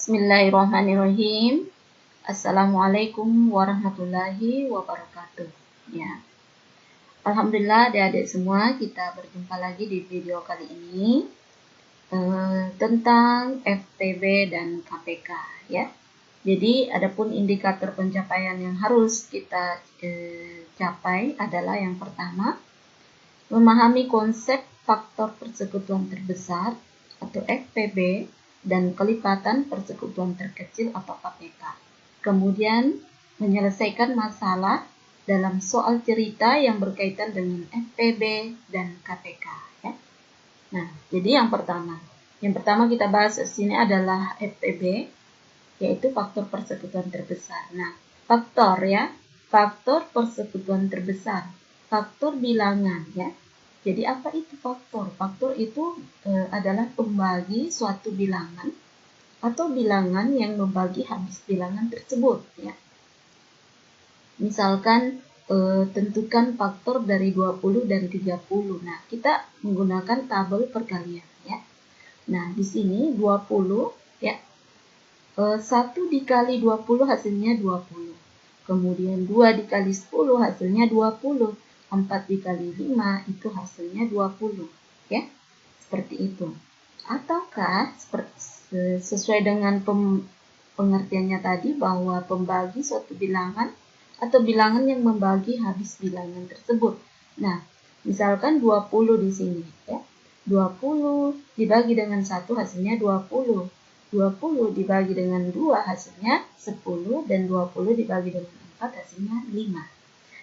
Bismillahirrahmanirrahim. Assalamualaikum warahmatullahi wabarakatuh. Ya, Alhamdulillah adik-adik semua, kita berjumpa lagi di video kali ini tentang FTB dan KPK. Ya, jadi adapun indikator pencapaian yang harus kita capai adalah yang pertama, memahami konsep faktor persekutuan terbesar atau FPB dan kelipatan persekutuan terkecil atau KPK. Kemudian menyelesaikan masalah dalam soal cerita yang berkaitan dengan FPB dan KPK. Ya. Nah, jadi yang pertama kita bahas di sini adalah FPB, yaitu faktor persekutuan terbesar. Nah, faktor persekutuan terbesar, faktor bilangan ya. Jadi apa itu faktor? Faktor itu adalah pembagi suatu bilangan atau bilangan yang membagi habis bilangan tersebut ya. Misalkan tentukan faktor dari 20 dan 30. Nah, kita menggunakan tabel perkalian ya. Nah, di sini 20 ya. 1 dikali 20 hasilnya 20. Kemudian 2 dikali 10 hasilnya 20. 4 dikali 5 itu hasilnya 20 ya, seperti itu. Ataukah sesuai dengan pengertiannya tadi bahwa pembagi suatu bilangan atau bilangan yang membagi habis bilangan tersebut. Nah, misalkan 20 di sini ya. 20 dibagi dengan 1 hasilnya 20. 20 dibagi dengan 2 hasilnya 10 dan 20 dibagi dengan 4 hasilnya 5.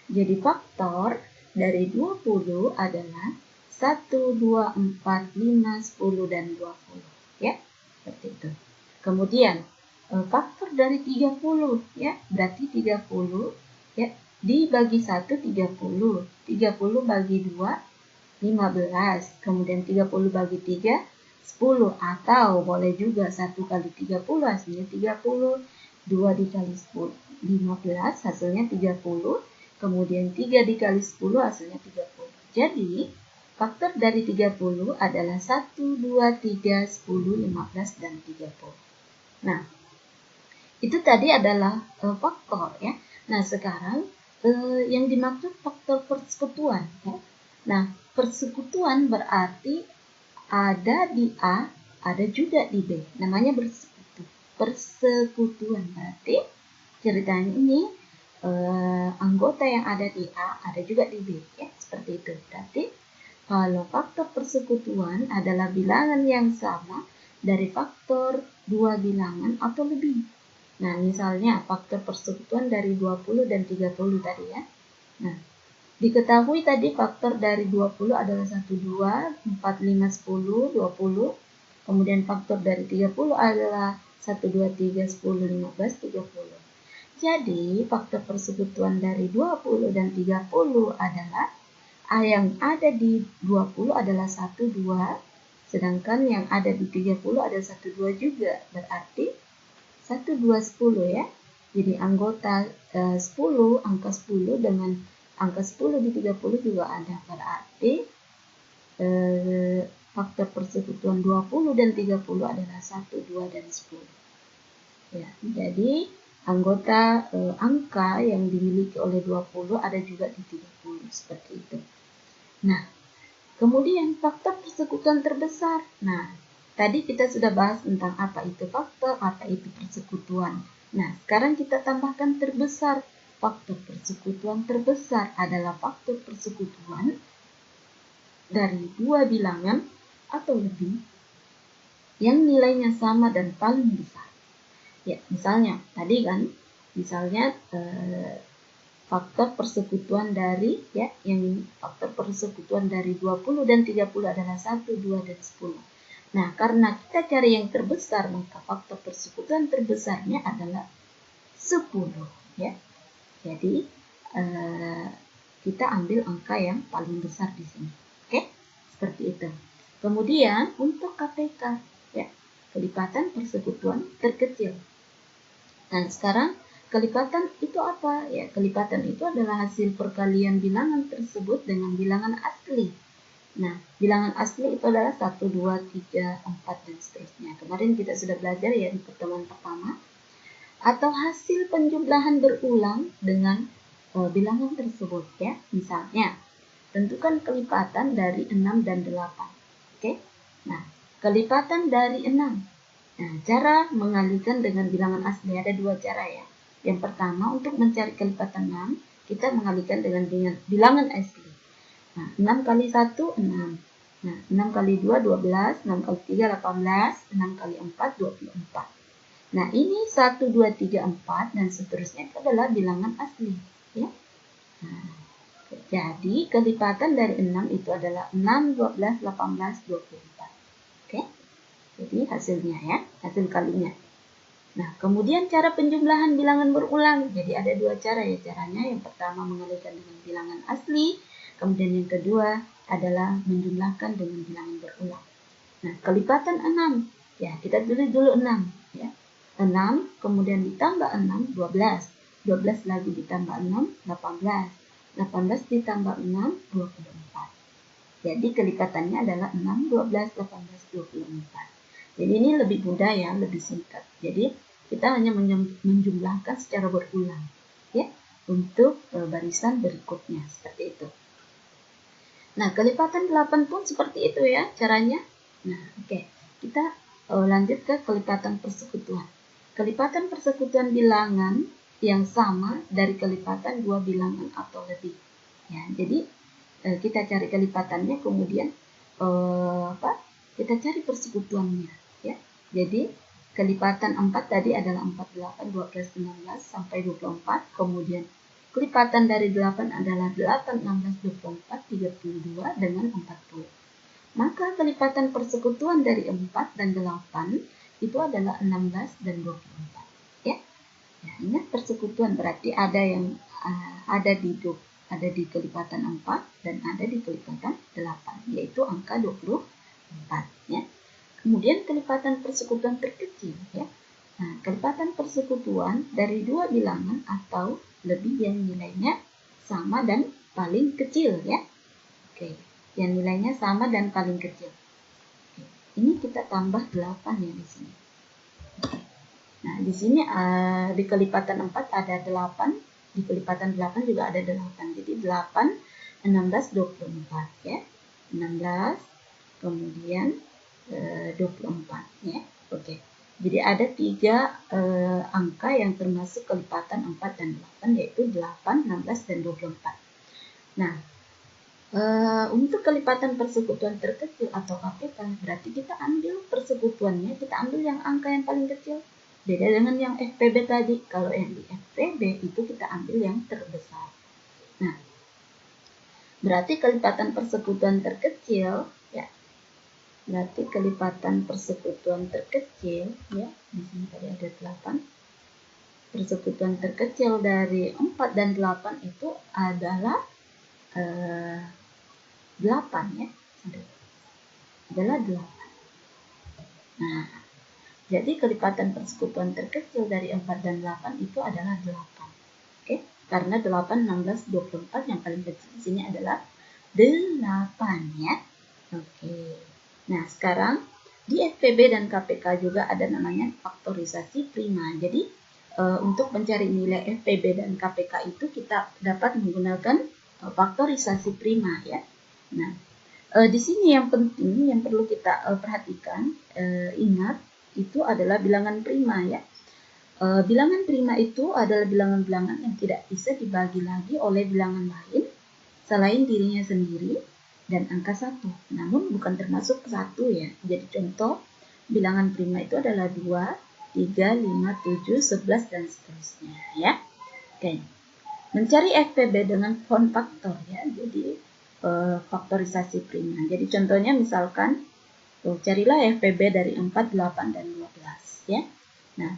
Jadi faktor dari 20 adalah 1, 2, 4, 5, 10, dan 20. Ya, seperti itu. Kemudian, faktor dari 30, ya, berarti 30, ya, dibagi 1, 30. 30 bagi 2, 15. Kemudian 30 bagi 3, 10. Atau boleh juga 1 kali 30 hasilnya 30. 2 dikali 10, 15 hasilnya 30. Kemudian 3 dikali 10 hasilnya 30. Jadi, faktor dari 30 adalah 1, 2, 3, 10, 15, dan 30. Nah, itu tadi adalah faktor ya. Nah, sekarang yang dimaksud faktor persekutuan ya. Nah, persekutuan berarti ada di A, ada juga di B. Namanya bersekutu. Persekutuan berarti ceritanya ini anggota yang ada di A ada juga di B ya, seperti itu. Berarti kalau faktor persekutuan adalah bilangan yang sama dari faktor dua bilangan atau lebih. Nah, misalnya faktor persekutuan dari 20 dan 30 tadi ya. Nah, diketahui tadi faktor dari 20 adalah 1, 2, 4, 5, 10, 20. Kemudian faktor dari 30 adalah 1, 2, 3, 10, 15, 30. Jadi, faktor persekutuan dari 20 dan 30 adalah yang ada di 20 adalah 1, 2, sedangkan yang ada di 30 ada 1, 2 juga. Berarti 1, 2, 10 ya. Jadi anggota 10, angka 10 dengan angka 10 di 30 juga ada. Berarti faktor persekutuan 20 dan 30 adalah 1, 2, dan 10. Ya, jadi anggota angka yang dimiliki oleh 20 ada juga di 30, seperti itu. Nah, kemudian faktor persekutuan terbesar. Nah, tadi kita sudah bahas tentang apa itu faktor, apa itu persekutuan. Nah, sekarang kita tambahkan terbesar. Faktor persekutuan terbesar adalah faktor persekutuan dari dua bilangan atau lebih yang nilainya sama dan paling besar. Ya, misalnya tadi kan, misalnya faktor persekutuan dari ya, yang faktor persekutuan dari 20 dan 30 adalah 1, 2, dan 10. Nah, karena kita cari yang terbesar, maka faktor persekutuan terbesarnya adalah 10 ya. Jadi kita ambil angka yang paling besar di sini. Oke? Seperti itu. Kemudian untuk KPK ya, kelipatan persekutuan terkecil. Nah, sekarang kelipatan itu apa? Ya, kelipatan itu adalah hasil perkalian bilangan tersebut dengan bilangan asli Nah, bilangan asli itu adalah 1, 2, 3, 4, dan seterusnya. Kemarin kita sudah belajar ya di pertemuan pertama. Atau hasil penjumlahan berulang dengan bilangan tersebut ya. Misalnya, tentukan kelipatan dari 6 dan 8. Oke. Nah, kelipatan dari 6. Nah, cara mengalihkan dengan bilangan asli ada dua cara ya. Yang pertama, untuk mencari kelipatan 6, kita mengalihkan dengan bilangan asli. Nah, 6 kali 1, 6. Nah, 6 kali 2, 12. 6 kali 3, 18. 6 kali 4, 24. Nah, ini 1, 2, 3, 4, dan seterusnya itu adalah bilangan asli. Ya. Nah, jadi, kelipatan dari 6 itu adalah 6, 12, 18, 24. Oke? Jadi, hasilnya ya, hasil kalinya. Nah, kemudian cara penjumlahan bilangan berulang. Jadi, ada dua cara ya caranya. Yang pertama mengalihkan dengan bilangan asli. Kemudian yang kedua adalah menjumlahkan dengan bilangan berulang. Nah, kelipatan 6. Ya, kita tulis dulu 6. Ya. 6, kemudian ditambah 6, 12. 12 lagi ditambah 6, 18. 18 ditambah 6, 24. Jadi kelipatannya adalah 6, 12, 18, 24. Jadi ini lebih mudah ya, lebih singkat. Jadi kita hanya menjumlahkan secara berulang ya untuk barisan berikutnya seperti itu. Nah, kelipatan 8 pun seperti itu ya caranya. Nah, oke. Kita lanjut ke kelipatan persekutuan. Kelipatan persekutuan bilangan yang sama dari kelipatan dua bilangan atau lebih. Ya, jadi kita cari kelipatannya, kemudian kita cari persekutuannya. Ya, jadi kelipatan 4 tadi adalah 48, 12, 16 sampai 24. Kemudian kelipatan dari 8 adalah 8, 16, 24, 32 dengan 40. Maka kelipatan persekutuan dari 4 dan 8 itu adalah 16 dan 24. Ya. Ya, ingat persekutuan berarti ada yang ada di kelipatan 4 dan ada di kelipatan 8, yaitu angka 24 ya. Kemudian kelipatan persekutuan terkecil ya. Nah, kelipatan persekutuan dari dua bilangan atau lebih yang nilainya sama dan paling kecil ya. Oke, yang nilainya sama dan paling kecil. Oke. Ini kita tambah 8 ya di sini. Nah, di sini di kelipatan 4 ada 8, di kelipatan 8 juga ada 8. Jadi 8, 16, 24 ya. 16, kemudian 24 ya. Oke. Jadi ada 3 angka yang termasuk kelipatan 4 dan 8, yaitu 8, 16, dan 24. Nah, untuk kelipatan persekutuan terkecil atau KPK, berarti kita ambil persekutuannya, kita ambil yang angka yang paling kecil. Beda dengan yang FPB tadi. Kalau yang di FPB itu kita ambil yang terbesar. Nah, berarti kelipatan persekutuan terkecil, ya. Berarti kelipatan persekutuan terkecil, ya. Di sini tadi ada 8. Persekutuan terkecil dari 4 dan 8 itu adalah 8 ya. Adalah 8. Nah, jadi kelipatan persekutuan terkecil dari 4 dan 8 itu adalah 8. Oke, karena 8, 16, 24 yang paling kecil di sini adalah 8 ya. Oke. Nah, sekarang di FPB dan KPK juga ada namanya faktorisasi prima. Jadi untuk mencari nilai FPB dan KPK itu kita dapat menggunakan faktorisasi prima ya. Nah, di sini yang penting yang perlu kita perhatikan, ingat itu adalah bilangan prima ya. Bilangan prima itu adalah bilangan-bilangan yang tidak bisa dibagi lagi oleh bilangan lain selain dirinya sendiri dan angka 1. Namun bukan termasuk 1 ya. Jadi contoh bilangan prima itu adalah 2, 3, 5, 7, 11 dan seterusnya ya. Oke. Mencari FPB dengan font faktor ya. Jadi faktorisasi prima. Jadi contohnya misalkan carilah FPB dari 4, 8 dan 12 ya. Nah,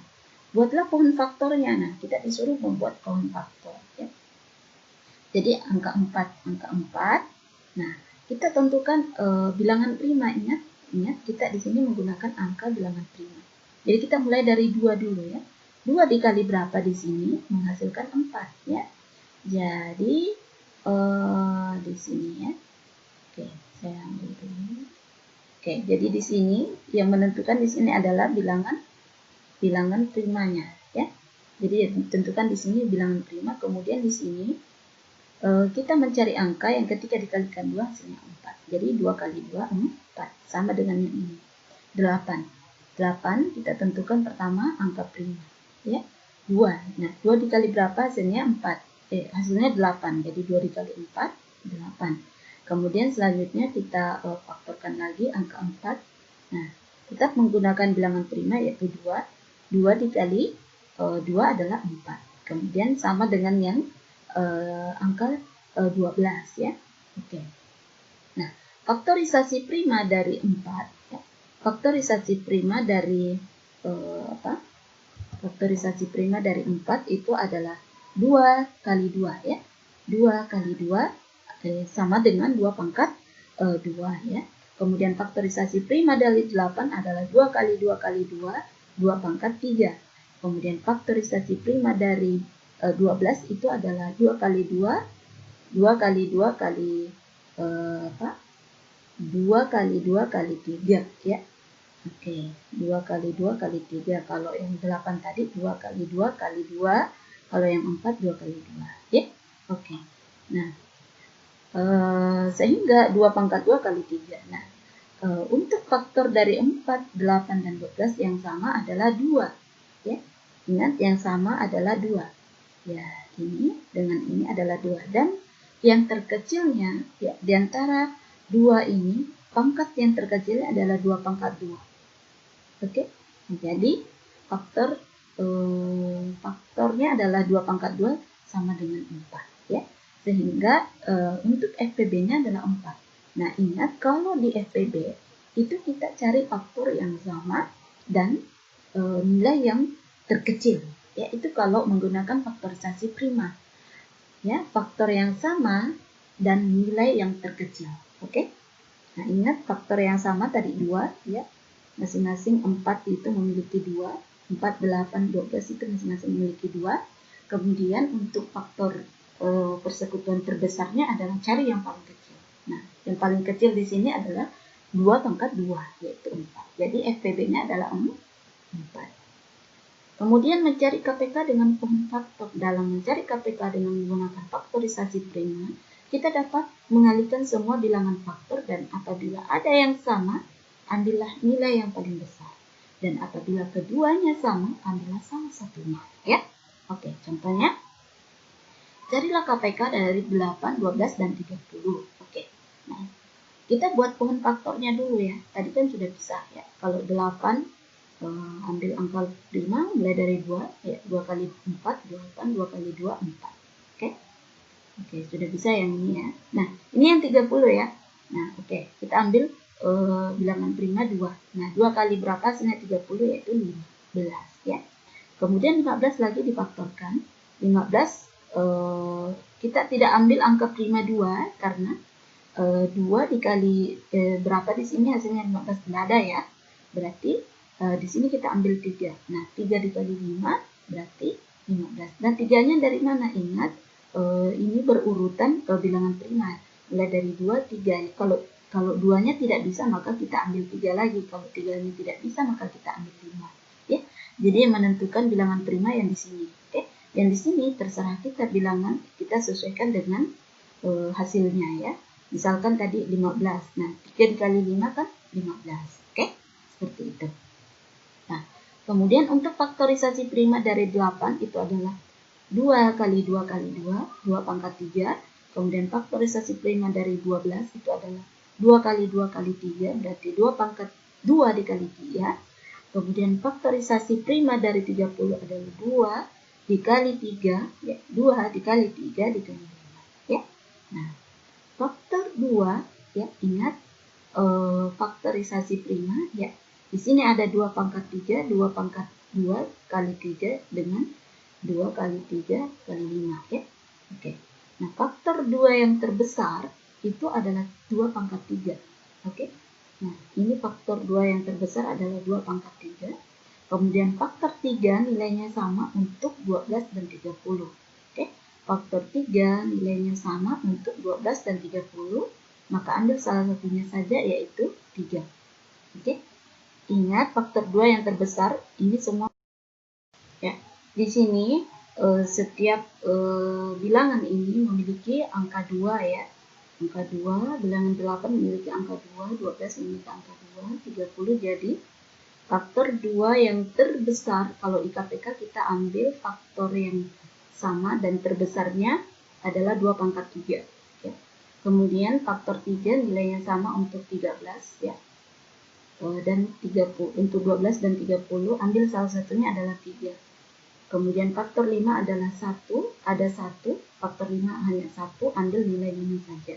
buatlah pohon faktornya. Nah, kita disuruh membuat pohon faktor ya. Jadi angka 4. Nah, kita tentukan bilangan prima. Ingat kita di sini menggunakan angka bilangan prima. Jadi kita mulai dari 2 dulu ya. 2 dikali berapa di sini menghasilkan 4 ya. Jadi di sini ya. Oke, Saya ambil dulu. Oke, jadi di sini yang menentukan di sini adalah bilangan primanya, ya. Jadi tentukan di sini bilangan prima, kemudian di sini kita mencari angka yang ketika dikalikan 2 hasilnya 4. Jadi 2 kali 2 4, sama dengan yang ini. 8. 8 kita tentukan pertama angka prima, ya. 2. Nah, 2 dikali berapa hasilnya 4. Hasilnya 8. Jadi 2 dikali 4 8. Kemudian selanjutnya kita faktorkan lagi angka 4. Nah, tetap menggunakan bilangan prima yaitu 2. 2 dikali 2 adalah 4. Kemudian sama dengan yang angka 12, ya. Oke. Nah, faktorisasi prima dari 4, ya. Faktorisasi prima dari Faktorisasi prima dari 4 itu adalah 2 kali 2, ya. 2 kali 2 sama dengan 2 pangkat 2, ya. Kemudian faktorisasi prima dari 8 adalah 2 kali 2 kali 2, 2 pangkat 3. Kemudian faktorisasi prima dari 12 itu adalah 2 kali 2, 2 kali 2 kali 2 kali 2 kali 3, ya. Oke, 2 kali 2 kali 3. Kalau yang 8 tadi 2 kali 2 kali 2. Kalau yang 4 2 kali 2, ya. Oke. Nah, sehingga 2 pangkat 2 kali 3. Nah, untuk faktor dari 4, 8, dan 12 yang sama adalah 2, ya. Ingat, yang sama adalah 2. Ya, ini dengan ini adalah 2. Dan yang terkecilnya, ya, di antara 2 ini, pangkat yang terkecil adalah 2 pangkat 2. Oke, jadi faktornya adalah 2 pangkat 2 sama dengan 4, ya. Sehingga untuk FPB-nya adalah 4. Nah, ingat kalau di FPB itu kita cari faktor yang sama dan nilai yang terkecil, ya. Itu kalau menggunakan faktorisasi prima, ya, faktor yang sama dan nilai yang terkecil. Oke. Nah, ingat faktor yang sama tadi 2, ya. Masing-masing 4 itu memiliki 2, 4, 8, 12 itu masing-masing memiliki 2. Kemudian untuk faktor persekutuan terbesarnya adalah cari yang paling kecil. Nah, yang paling kecil di sini adalah 2 pangkat 2, yaitu 4. Jadi FPB-nya adalah 4. Kemudian mencari KPK dengan pohon faktor. Dalam mencari KPK dengan menggunakan faktorisasi prima, kita dapat mengalihkan semua bilangan faktor dan apabila ada yang sama, ambillah nilai yang paling besar. Dan apabila keduanya sama, ambillah salah satunya, ya. Oke, contohnya. Carilah KPK dari 8, 12, dan 30. Oke. Nah, kita buat pohon faktornya dulu, ya. Tadi kan sudah bisa, ya. Kalau 8, ambil angka prima mulai dari 2, ya. 2 kali 4, 8, 2 kali 2, 4. Oke. Oke, sudah bisa yang ini, ya. Nah, ini yang 30, ya. Nah, oke. Kita ambil bilangan prima 2. Nah, 2 kali berapa hasilnya 30, yaitu 15, ya. Kemudian 15 lagi difaktorkan. 15 kita tidak ambil angka prima 2 karena 2 dikali berapa di sini hasilnya 15 tidak ada, ya. Berarti di sini kita ambil 3. Nah, 3 dikali 5 berarti 15. Dan 3-nya dari mana? Ingat, ini berurutan bilangan prima. Mulai dari 2, 3. Kalau 2-nya tidak bisa, maka kita ambil 3 lagi. Kalau 3-nya tidak bisa, maka kita ambil 5. Ya. Jadi yang menentukan bilangan prima yang di sini. Oke. Yang di sini terserah kita bilangan, kita sesuaikan dengan hasilnya, ya. Misalkan tadi 15. Nah, 3 dikali 5 kan 15. Oke. Seperti itu. Nah, kemudian untuk faktorisasi prima dari 8 itu adalah 2 kali 2 kali 2, 2 pangkat 3. Kemudian faktorisasi prima dari 12 itu adalah 2 kali 2 kali 3, berarti 2 pangkat 2 dikali 3. Kemudian faktorisasi prima dari 30 adalah 2 dikali 3, ya, 2 dikali 3 dikali 5, ya. Nah, faktor 2, ya, ingat faktorisasi prima, ya. Di sini ada 2 pangkat 3, 2 pangkat 2 kali 3 dengan 2 kali 3 kali 5, ya. Oke. Nah, faktor 2 yang terbesar itu adalah 2 pangkat 3. Oke. Nah, ini faktor 2 yang terbesar adalah 2 pangkat 3. Kemudian faktor 3 nilainya sama untuk 12 dan 30. Oke. Faktor 3 nilainya sama untuk 12 dan 30. maka ambil salah satunya saja, yaitu 3. Oke. Ingat faktor 2 yang terbesar ini semua ya. Di sini setiap bilangan ini memiliki angka 2 ya. Angka 2, bilangan 8 memiliki angka 2, 12 memiliki angka 2, 30 jadi faktor 2 yang terbesar. Kalau di KPK kita ambil faktor yang sama dan terbesarnya adalah 2 pangkat 3 ya. Kemudian faktor 3 nilainya sama untuk 13 ya. Dan 30 untuk 12 dan 30 ambil salah satunya adalah 3. Kemudian faktor 5 adalah 1, ada 1, faktor 5 hanya 1, ambil nilai 5 saja.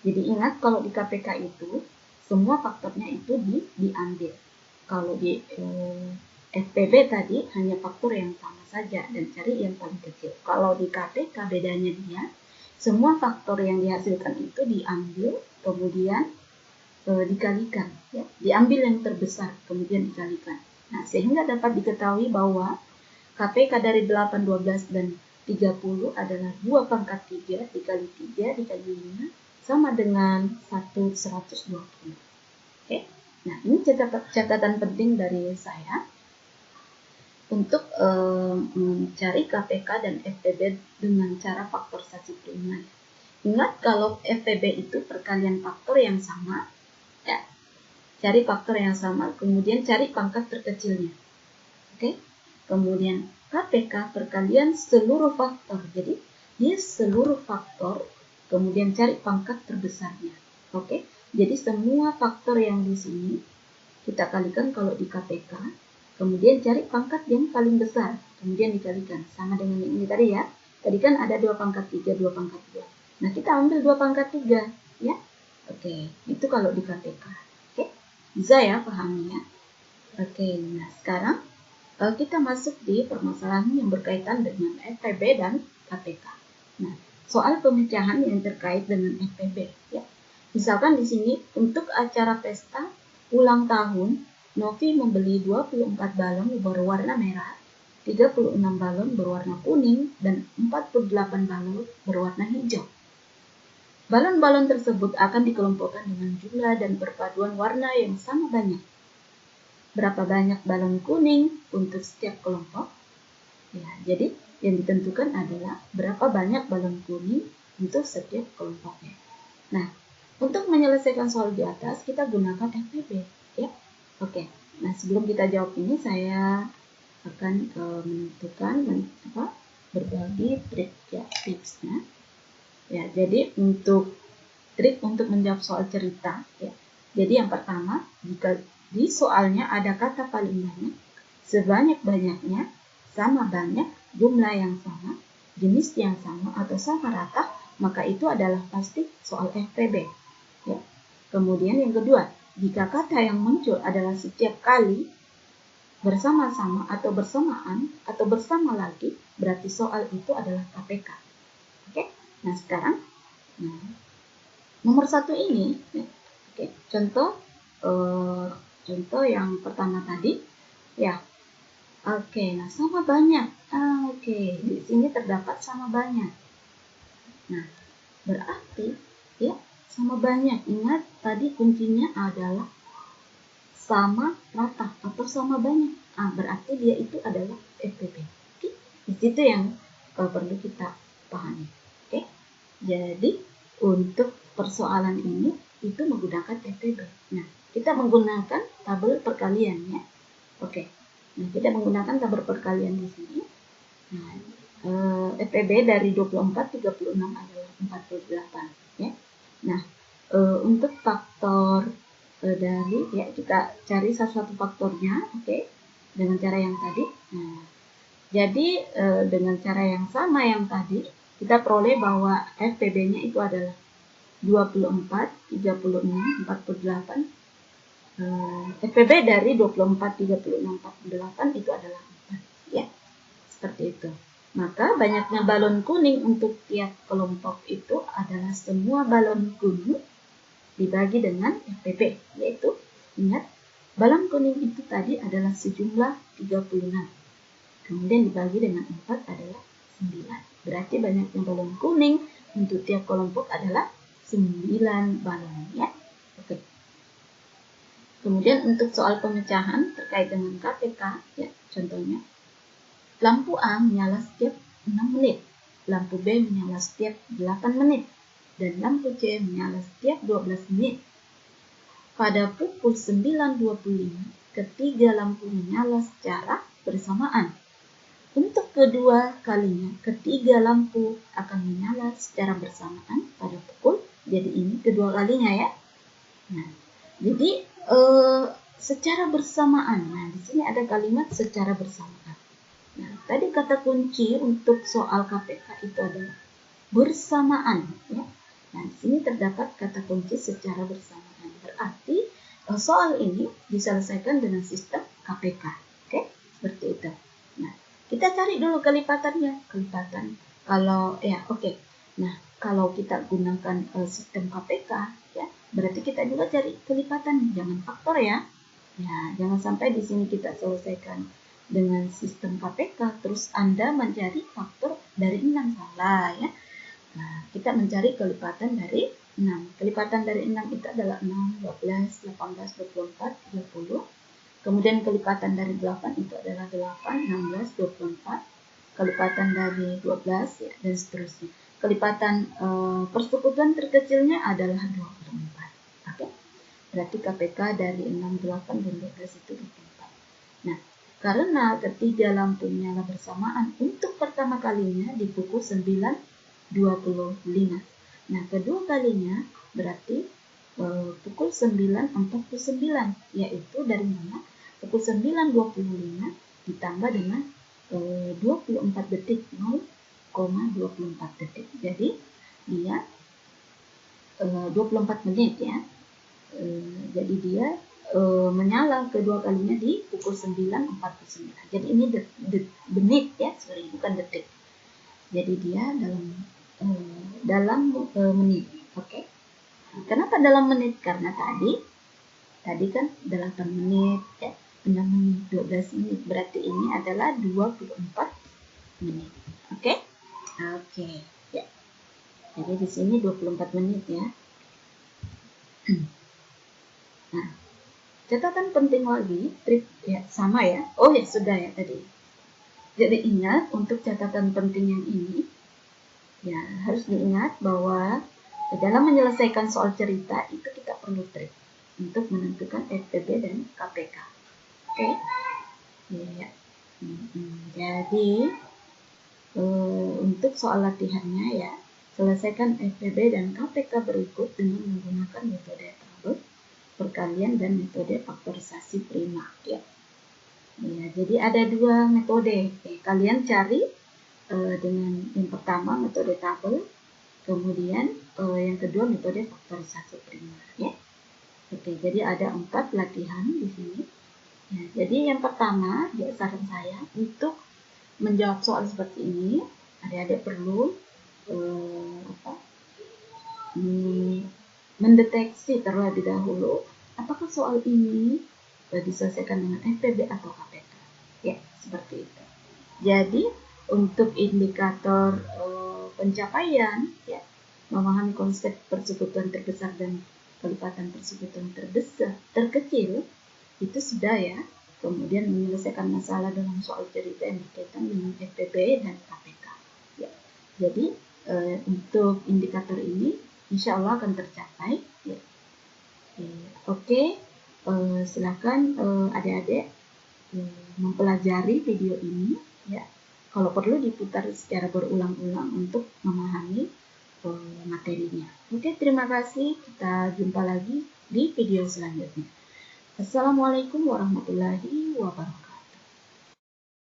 Jadi ingat kalau di KPK itu semua faktornya itu diambil. Kalau di FPB tadi hanya faktor yang sama saja dan cari yang paling kecil. Kalau di KPK bedanya dia semua faktor yang dihasilkan itu diambil kemudian dikalikan ya, diambil yang terbesar kemudian dikalikan. Nah, sehingga dapat diketahui bahwa KPK dari 8, 12 dan 30 adalah 2 pangkat 3 dikali 3 dikali 5 sama dengan 120. Oke. Nah, ini catatan penting dari saya untuk mencari KPK dan FPB dengan cara faktorisasi primer. Ingat kalau FPB itu perkalian faktor yang sama ya, cari faktor yang sama, kemudian cari pangkat terkecilnya. Oke. Kemudian KPK perkalian seluruh faktor. Jadi, dia seluruh faktor, kemudian cari pangkat terbesarnya. Oke. Jadi, semua faktor yang di sini kita kalikan kalau di KPK, kemudian cari pangkat yang paling besar, kemudian dikalikan. Sama dengan ini tadi ya. Tadi kan ada 2 pangkat 3, 2 pangkat 2. Nah, kita ambil 2 pangkat 3, ya. Oke, itu kalau di KPK. Oke, bisa ya pahaminya? Oke, nah sekarang kita masuk di permasalahan yang berkaitan dengan FPB dan KPK. Nah, soal pemecahan yang terkait dengan FPB, ya. Misalkan di sini untuk acara pesta ulang tahun, Novi membeli 24 balon berwarna merah, 36 balon berwarna kuning, dan 48 balon berwarna hijau. Balon-balon tersebut akan dikelompokkan dengan jumlah dan perpaduan warna yang sama banyak. Berapa banyak balon kuning untuk setiap kelompok? Ya, jadi yang ditentukan adalah berapa banyak balon kuning untuk setiap kelompoknya. Nah, untuk menyelesaikan soal di atas kita gunakan FPB, ya. Oke. Nah, sebelum kita jawab ini saya akan menentukan berbagi trik ya, tipsnya. Ya, jadi untuk trik untuk menjawab soal cerita ya. Jadi yang pertama, jika di soalnya ada kata paling banyak, sebanyak-banyaknya, sama banyak, jumlah yang sama, jenis yang sama atau sama rata, maka itu adalah pasti soal FPB. Ya. Kemudian yang kedua, jika kata yang muncul adalah setiap kali, bersama-sama atau bersamaan atau bersama lagi, berarti soal itu adalah KPK. Oke? Nah, sekarang nomor 1 ini, oke, contoh yang pertama tadi, ya, oke, nah sama banyak, oke, di sini terdapat sama banyak. Nah, berarti, ya, sama banyak. Ingat tadi kuncinya adalah sama rata atau sama banyak. Berarti dia itu adalah FPB. Oke, di situ yang perlu kita pahami. Oke, jadi untuk persoalan ini itu menggunakan FPB. Nah, kita menggunakan tabel perkalian ya. Oke. Nah, kita menggunakan tabel perkalian di sini. Nah, FPB dari 24 36 adalah 48 ya. Nah, untuk faktor dari ya kita cari salah satu faktornya, oke. Dengan cara yang tadi. Nah, jadi dengan cara yang sama yang tadi kita peroleh bahwa FPB-nya itu adalah 24, 36, 48. FPB dari 24, 36, 48 itu adalah 4. Ya, seperti itu. Maka banyaknya balon kuning untuk tiap kelompok itu adalah semua balon kuning dibagi dengan FPB. Yaitu, ingat, balon kuning itu tadi adalah sejumlah 36. Kemudian dibagi dengan 4 adalah 9. Berarti banyaknya balon kuning untuk tiap kelompok adalah 9 balon ya. Oke. Kemudian untuk soal pemecahan terkait dengan KPK ya, contohnya lampu A menyala setiap 6 menit, lampu B menyala setiap 8 menit, dan lampu C menyala setiap 12 menit. Pada pukul 9.25, ketiga lampu menyala secara bersamaan. Untuk kedua kalinya, ketiga lampu akan menyala secara bersamaan pada pukul, jadi ini kedua kalinya ya. Nah, jadi secara bersamaan. Nah, di sini ada kalimat secara bersamaan. Nah, tadi kata kunci untuk soal KPK itu adalah bersamaan ya. Nah, di sini terdapat kata kunci secara bersamaan. Berarti soal ini diselesaikan dengan sistem KPK. Oke, seperti itu. Nah, kita cari dulu kelipatannya. Kelipatan kalau ya oke. Nah, kalau kita gunakan sistem KPK ya, berarti kita juga cari kelipatan, jangan faktor ya. Ya, jangan sampai di sini kita selesaikan dengan sistem KPK terus Anda mencari faktor dari 6, salah ya. Nah, kita mencari kelipatan dari 6. Kelipatan dari 6 itu adalah 6, 12, 18, 24, 20. Kemudian kelipatan dari 8 itu adalah 8, 16, 24. Kelipatan dari 12 ya, dan seterusnya. Kelipatan persekutuan terkecilnya adalah 24. Oke. Berarti KPK dari 6, 8, dan 12 itu 24. Nah, karena ketiga lampu menyala bersamaan untuk pertama kalinya di pukul 9.25. Nah, kedua kalinya berarti pukul 9.49, yaitu dari mana? Pukul 9.25 ditambah dengan 24 detik, 0,24 detik. Jadi dia 24 menit ya. Jadi dia menyala kedua kalinya di pukul 9.49. Jadi ini menit ya, sorry, bukan detik. Jadi dia dalam menit. Oke. Kenapa dalam menit? Karena tadi kan 8 menit ya, 6 menit, 12 menit. Berarti ini adalah 24 menit. Oke? Oke, ya. Jadi di sini 24 menit ya. Nah, catatan penting lagi, ya sama ya. Oh ya, sudah ya tadi. Jadi ingat untuk catatan penting yang ini, ya harus diingat bahwa dalam menyelesaikan soal cerita itu kita perlu trik untuk menentukan FPB dan KPK. Oke? Ya. Jadi untuk soal latihannya ya, selesaikan FPB dan KPK berikut dengan menggunakan metode tabel, perkalian, dan metode faktorisasi prima ya. Ya, jadi ada dua metode. Kalian cari dengan yang pertama metode tabel, kemudian yang kedua metode faktorisasi prima ya. Oke, jadi ada 4 latihan di sini. Ya, jadi yang pertama, ya saran saya untuk menjawab soal seperti ini, adik-adik perlu mendeteksi terlebih dahulu apakah soal ini diselesaikan dengan FPB atau KPK. Ya, seperti itu. Jadi untuk indikator pencapaian, ya, memahami konsep persekutuan terbesar dan kelipatan persekutuan terkecil itu sudah ya. Kemudian menyelesaikan masalah dalam soal cerita yang berkaitan dengan FPB dan KPK. Ya. Jadi untuk indikator ini insya Allah akan tercapai. Ya. Oke, silakan adik-adik mempelajari video ini. Ya. Kalau perlu diputar secara berulang-ulang untuk memahami materinya. Oke, terima kasih. Kita jumpa lagi di video selanjutnya. Assalamualaikum warahmatullahi wabarakatuh.